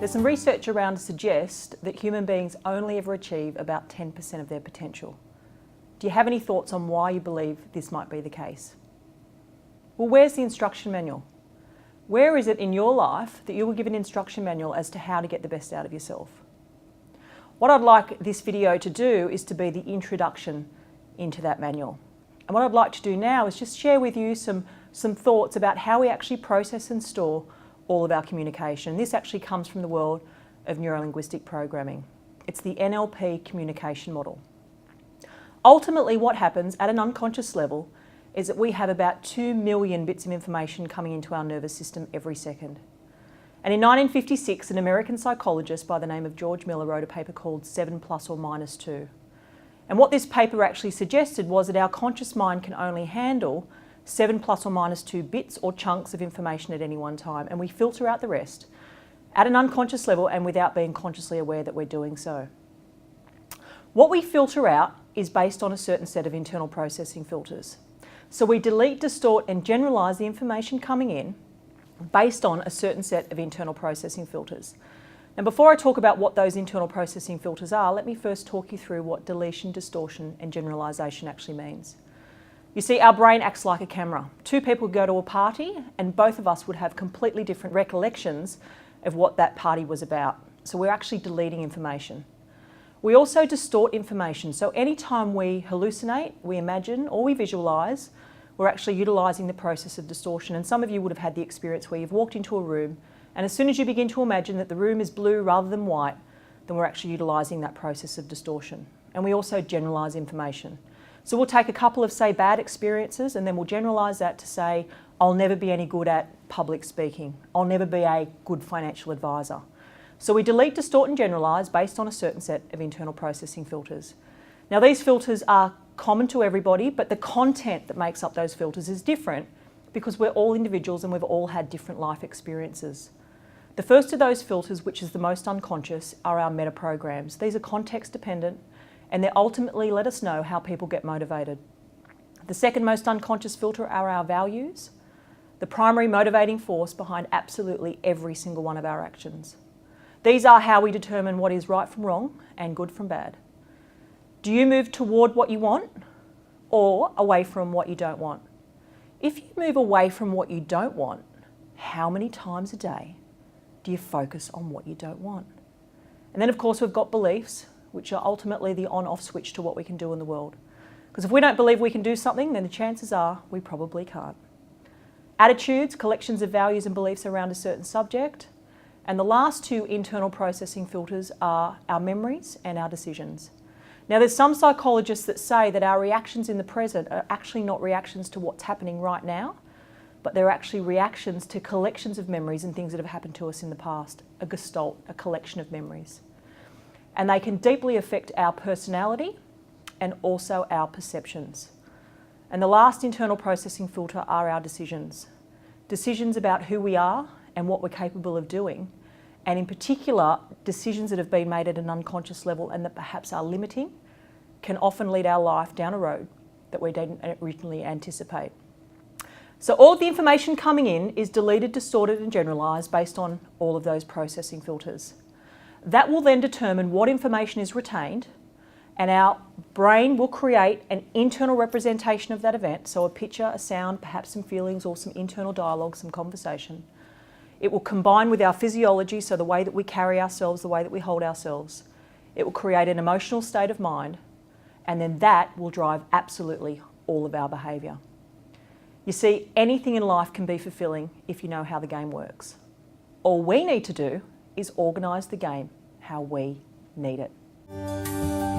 There's some research around to suggest that human beings only ever achieve about 10% of their potential. Do you have any thoughts on why you believe this might be the case? Well, where's the instruction manual? Where is it in your life that you will give an instruction manual as to how to get the best out of yourself? What I'd like this video to do is to be the introduction into that manual. And what I'd like to do now is just share with you some thoughts about how we actually process and store all of our communication. This actually comes from the world of neuro-linguistic programming. It's the NLP Communication Model. Ultimately, what happens at an unconscious level is that we have about 2 million bits of information coming into our nervous system every second. And in 1956, an American psychologist by the name of George Miller wrote a paper called 7 plus or minus 2. And what this paper actually suggested was that our conscious mind can only handle 7 plus or minus 2 bits or chunks of information at any one time, and we filter out the rest at an unconscious level and without being consciously aware that we're doing so. What we filter out is based on a certain set of internal processing filters. So we delete, distort and generalise the information coming in based on a certain set of internal processing filters. Now, before I talk about what those internal processing filters are, let me first talk you through what deletion, distortion and generalisation actually means. You see, our brain acts like a camera. Two people go to a party and both of us would have completely different recollections of what that party was about. So we're actually deleting information. We also distort information. So anytime we hallucinate, we imagine or we visualise, we're actually utilising the process of distortion. And some of you would have had the experience where you've walked into a room and as soon as you begin to imagine that the room is blue rather than white, then we're actually utilising that process of distortion. And we also generalise information. So we'll take a couple of, say, bad experiences and then we'll generalise that to say, I'll never be any good at public speaking. I'll never be a good financial advisor. So we delete, distort and generalise based on a certain set of internal processing filters. Now these filters are common to everybody, but the content that makes up those filters is different because we're all individuals and we've all had different life experiences. The first of those filters, which is the most unconscious, are our meta programs. These are context dependent and they ultimately let us know how people get motivated. The second most unconscious filter are our values, the primary motivating force behind absolutely every single one of our actions. These are how we determine what is right from wrong and good from bad. Do you move toward what you want or away from what you don't want? If you move away from what you don't want, how many times a day do you focus on what you don't want? And then of course we've got beliefs, which are ultimately the on-off switch to what we can do in the world. Because if we don't believe we can do something, then the chances are we probably can't. Attitudes, collections of values and beliefs around a certain subject. And the last two internal processing filters are our memories and our decisions. Now there's some psychologists that say that our reactions in the present are actually not reactions to what's happening right now, but they're actually reactions to collections of memories and things that have happened to us in the past, a gestalt, a collection of memories. And they can deeply affect our personality and also our perceptions. And the last internal processing filter are our decisions. Decisions about who we are and what we're capable of doing, and in particular, decisions that have been made at an unconscious level and that perhaps are limiting, can often lead our life down a road that we didn't originally anticipate. So all of the information coming in is deleted, distorted and generalised based on all of those processing filters. That will then determine what information is retained, and our brain will create an internal representation of that event, so a picture, a sound, perhaps some feelings or some internal dialogue, some conversation. It will combine with our physiology, so the way that we carry ourselves, the way that we hold ourselves. It will create an emotional state of mind, and then that will drive absolutely all of our behaviour. You see, anything in life can be fulfilling if you know how the game works. All we need to do is organise the game how we need it.